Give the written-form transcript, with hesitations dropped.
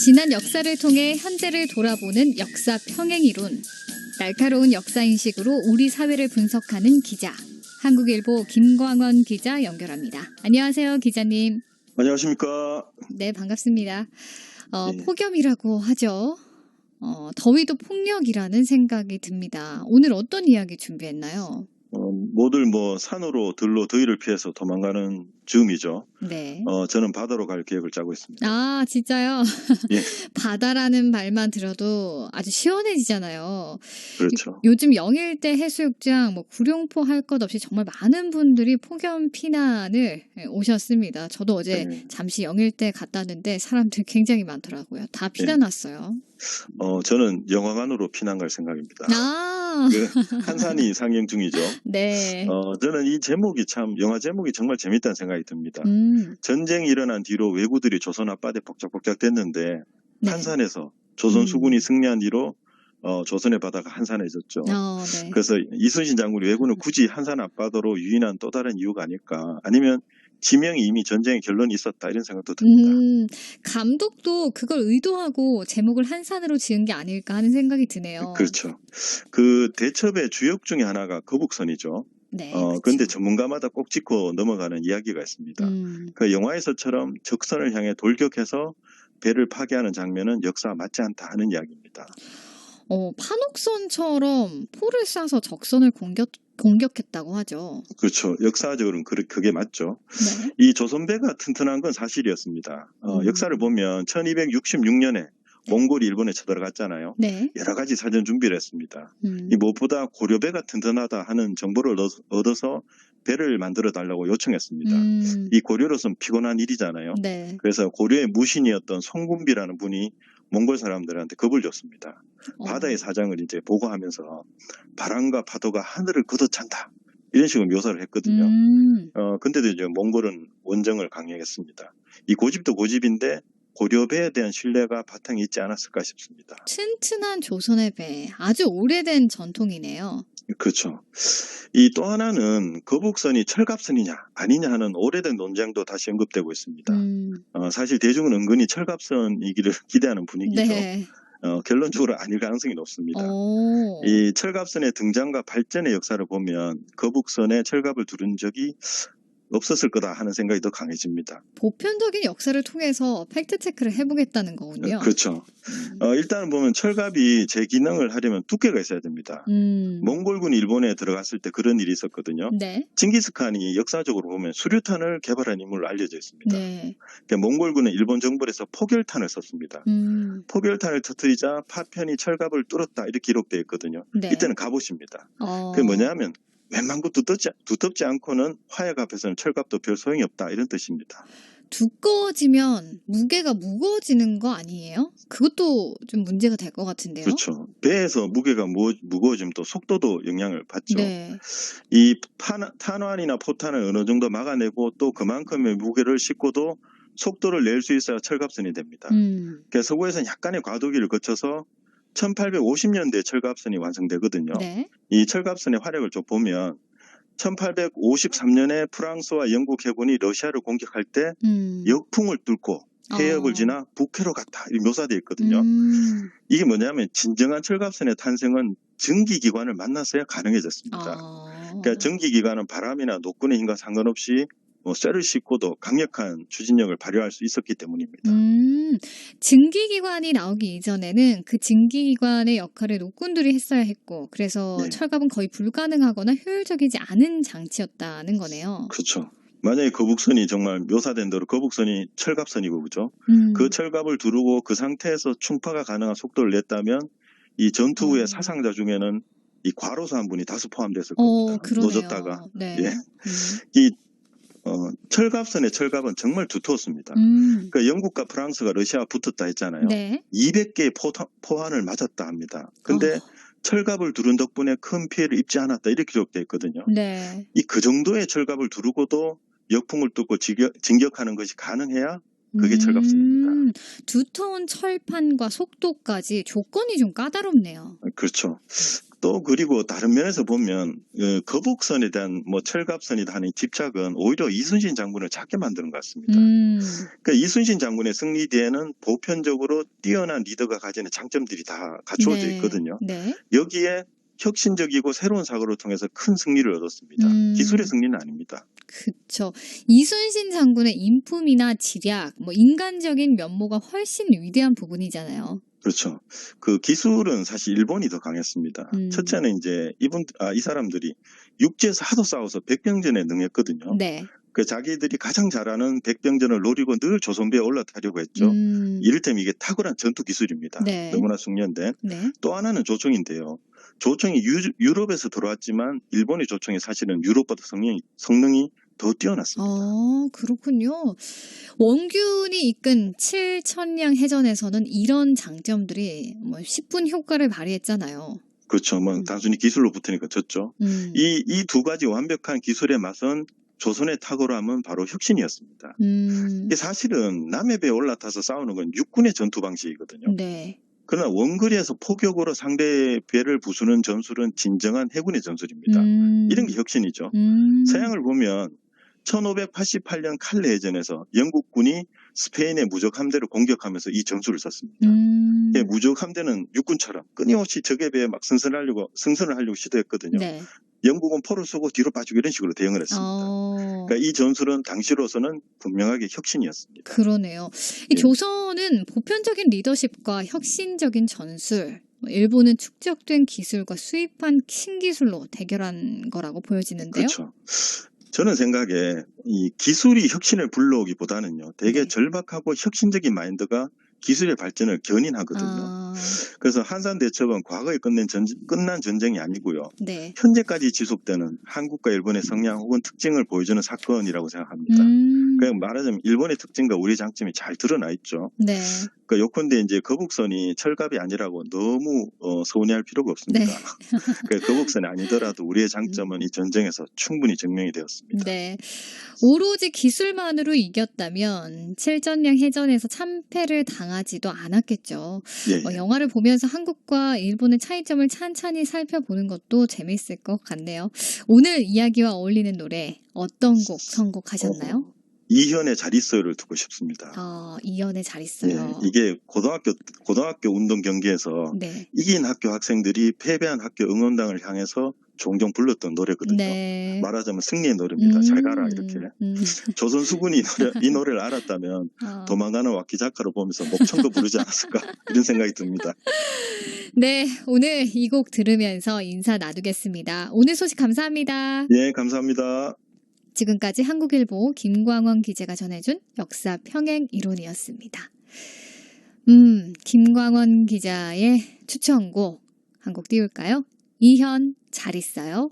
지난 역사를 통해 현재를 돌아보는 역사 평행이론. 날카로운 역사인식으로 우리 사회를 분석하는 기자. 한국일보 김광원 기자 연결합니다. 안녕하세요, 기자님. 안녕하십니까. 네, 반갑습니다. 예. 폭염이라고 하죠. 더위도 폭력이라는 생각이 듭니다. 오늘 어떤 이야기 준비했나요? 모두 산으로 들로 더위를 피해서 도망가는 즈음이죠. 네. 저는 바다로 갈 계획을 짜고 있습니다. 아, 진짜요? 예. 바다라는 말만 들어도 아주 시원해지잖아요. 그렇죠. 요즘 영일대 해수욕장, 구룡포 할 것 없이 정말 많은 분들이 폭염 피난을 오셨습니다. 저도 어제 네. 잠시 영일대 갔다 왔는데 사람들 굉장히 많더라고요. 다 피난 왔어요. 저는 영화관으로 피난 갈 생각입니다. 아, 한산이 상영 중이죠. 네. 저는 이 제목이 영화 제목이 정말 재밌다는 생각이 듭니다. 음, 전쟁이 일어난 뒤로 왜구들이 조선 앞바다에 복작복작 됐는데 네. 한산에서 조선 수군이 승리한 뒤로 조선의 바다가 한산해졌죠. 네. 그래서 이순신 장군이 왜군을 굳이 한산 앞바다로 유인한 또 다른 이유가 아닐까. 아니면 지명이 이미 전쟁의 결론이 있었다 이런 생각도 듭니다. 감독도 그걸 의도하고 제목을 한산으로 지은 게 아닐까 하는 생각이 드네요. 그렇죠. 그 대첩의 주역 중에 하나가 거북선이죠. 네. 그런데 전문가마다 꼭 짚고 넘어가는 이야기가 있습니다. 그 영화에서처럼 적선을 향해 돌격해서 배를 파괴하는 장면은 역사와 맞지 않다 하는 이야기입니다. 판옥선처럼 포를 쏴서 적선을 공격했다고 하죠. 그렇죠. 역사적으로는 그게 맞죠. 네. 이 조선배가 튼튼한 건 사실이었습니다. 역사를 보면 1266년에 몽골이 일본에 쳐들어갔잖아요. 네. 여러 가지 사전 준비를 했습니다. 이 무엇보다 고려배가 튼튼하다 하는 정보를 얻어서 배를 만들어 달라고 요청했습니다. 이 고려로서는 피곤한 일이잖아요. 네. 그래서 고려의 무신이었던 송군비라는 분이 몽골 사람들한테 겁을 줬습니다. 바다의 사정을 이제 보고하면서 바람과 파도가 하늘을 걷어찬다. 이런 식으로 묘사를 했거든요. 근데도 이제 몽골은 원정을 강행했습니다. 이 고집도 고집인데 고려배에 대한 신뢰가 바탕이 있지 않았을까 싶습니다. 튼튼한 조선의 배, 아주 오래된 전통이네요. 그렇죠. 이 또 하나는 거북선이 철갑선이냐 아니냐 하는 오래된 논쟁도 다시 언급되고 있습니다. 사실 대중은 은근히 철갑선이기를 기대하는 분위기죠. 네. 결론적으로 아닐 가능성이 높습니다. 이 철갑선의 등장과 발전의 역사를 보면 거북선에 철갑을 두른 적이 없었을 거다 하는 생각이 더 강해집니다. 보편적인 역사를 통해서 팩트체크를 해보겠다는 거군요. 그렇죠. 일단은 보면 철갑이 제 기능을 하려면 두께가 있어야 됩니다. 몽골군이 일본에 들어갔을 때 그런 일이 있었거든요. 네. 징기스칸이 역사적으로 보면 수류탄을 개발한 인물로 알려져 있습니다. 네. 그러니까 몽골군은 일본 정벌에서 포결탄을 썼습니다. 포결탄을 터뜨리자 파편이 철갑을 뚫었다 이렇게 기록되어 있거든요. 네. 이때는 갑옷입니다. 그게 뭐냐면 웬만큼 두텁지 않고는 화약 앞에서는 철갑도 별 소용이 없다 이런 뜻입니다. 두꺼워지면 무게가 무거워지는 거 아니에요? 그것도 좀 문제가 될 것 같은데요. 그렇죠. 배에서 무게가 무거워지면 또 속도도 영향을 받죠. 네. 이 탄환이나 포탄을 어느 정도 막아내고 또 그만큼의 무게를 싣고도 속도를 낼 수 있어야 철갑선이 됩니다. 그래서 서구에서는 약간의 과도기를 거쳐서 1850년대에 철갑선이 완성되거든요. 네. 이 철갑선의 활약을 좀 보면 1853년에 프랑스와 영국 해군이 러시아를 공격할 때 역풍을 뚫고 해협을 지나 북해로 갔다 이렇게 묘사되어 있거든요. 이게 뭐냐면 진정한 철갑선의 탄생은 전기기관을 만나서야 가능해졌습니다. 그러니까 전기기관은 바람이나 노끈의 힘과 상관없이 쇠를 싣고도 강력한 추진력을 발휘할 수 있었기 때문입니다. 증기기관이 나오기 이전에는 그 증기기관의 역할을 노꾼들이 했어야 했고 그래서 네. 철갑은 거의 불가능하거나 효율적이지 않은 장치였다는 거네요. 그렇죠. 만약에 거북선이 정말 묘사된 대로 거북선이 철갑선이고 그죠? 그 철갑을 두르고 그 상태에서 충파가 가능한 속도를 냈다면 이 전투 후의 사상자 중에는 이 과로사 한 분이 다수 포함됐을 겁니다. 그러네요. 노졌다가. 네. 예. 이 철갑선의 철갑은 정말 두터웠습니다. 그러니까 영국과 프랑스가 러시아와 붙었다 했잖아요. 네. 200개의 포환을 맞았다 합니다. 근데 철갑을 두른 덕분에 큰 피해를 입지 않았다 이렇게 기록되어 있거든요. 네. 그 정도의 철갑을 두르고도 역풍을 뚫고 진격하는 것이 가능해야 그게 철갑선입니다. 두터운 철판과 속도까지 조건이 좀 까다롭네요. 그렇죠. 또 그리고 다른 면에서 보면 거북선에 대한 뭐 철갑선이다 하는 집착은 오히려 이순신 장군을 작게 만드는 것 같습니다. 그러니까 이순신 장군의 승리 뒤에는 보편적으로 뛰어난 리더가 가지는 장점들이 다 갖추어져 있거든요. 네. 여기에 혁신적이고 새로운 사고를 통해서 큰 승리를 얻었습니다. 기술의 승리는 아닙니다. 그렇죠. 이순신 장군의 인품이나 지략, 뭐 인간적인 면모가 훨씬 위대한 부분이잖아요. 그렇죠. 그 기술은 사실 일본이 더 강했습니다. 첫째는 이제 이 사람들이 육지에서 하도 싸워서 백병전에 능했거든요. 네. 그 자기들이 가장 잘하는 백병전을 노리고 늘 조선배에 올라타려고 했죠. 이를테면 이게 탁월한 전투 기술입니다. 네. 너무나 숙련된. 네. 또 하나는 조총인데요. 조총이 유럽에서 들어왔지만 일본의 조총이 사실은 유럽보다 성능이 더 뛰어났습니다. 그렇군요. 원균이 이끈 7천량 해전에서는 이런 장점들이 뭐 10분 효과를 발휘했잖아요. 그렇죠. 뭐 단순히 기술로 붙으니까 졌죠. 이 두 가지 완벽한 기술의 맛은 조선의 탁월함은 바로 혁신이었습니다. 이게 사실은 남의 배에 올라타서 싸우는 건 육군의 전투 방식이거든요. 네. 그러나 원거리에서 포격으로 상대의 배를 부수는 전술은 진정한 해군의 전술입니다. 이런 게 혁신이죠. 서양을 보면 1588년 칼레 해전에서 영국군이 스페인의 무적 함대를 공격하면서 이 전술을 썼습니다. 예, 무적 함대는 육군처럼 끊임없이 적의 배에 막 승선을 하려고 시도했거든요. 네. 영국은 포를 쏘고 뒤로 빠지고 이런 식으로 대응을 했습니다. 그러니까 이 전술은 당시로서는 분명하게 혁신이었습니다. 그러네요. 이 조선은 보편적인 리더십과 혁신적인 전술, 일본은 축적된 기술과 수입한 신기술로 대결한 거라고 보여지는데요. 그렇죠. 저는 생각에 이 기술이 혁신을 불러오기보다는요. 되게 절박하고 혁신적인 마인드가 기술의 발전을 견인하거든요. 그래서 한산대첩은 과거에 끝난 전쟁이 아니고요. 네. 현재까지 지속되는 한국과 일본의 성향 혹은 특징을 보여주는 사건이라고 생각합니다. 그냥 말하자면 일본의 특징과 우리의 장점이 잘 드러나 있죠. 네. 그러니까 요컨대 이제 거북선이 철갑이 아니라고 너무 서운해할 필요가 없습니다. 네. 그러니까 거북선이 아니더라도 우리의 장점은 이 전쟁에서 충분히 증명이 되었습니다. 네. 오로지 기술만으로 이겼다면 칠전량 해전에서 참패를 당하지도 않았겠죠. 예. 영화를 보면서 한국과 일본의 차이점을 찬찬히 살펴보는 것도 재미있을 것 같네요. 오늘 이야기와 어울리는 노래 어떤 곡 선곡하셨나요? 이현의 잘 있어요를 듣고 싶습니다. 이현의 잘 있어요. 네, 이게 고등학교 운동 경기에서 네. 이긴 학교 학생들이 패배한 학교 응원단을 향해서 종종 불렀던 노래거든요. 네. 말하자면 승리의 노래입니다. 잘 가라 이렇게. 조선 수군이 이 노래를 알았다면 도망가는 와키 작가를 보면서 목청도 부르지 않았을까 이런 생각이 듭니다. 네, 오늘 이 곡 들으면서 인사 나누겠습니다. 오늘 소식 감사합니다. 네, 감사합니다. 지금까지 한국일보 김광원 기자가 전해준 역사 평행 이론이었습니다. 김광원 기자의 추천곡 한 곡 띄울까요? 이현 잘 있어요.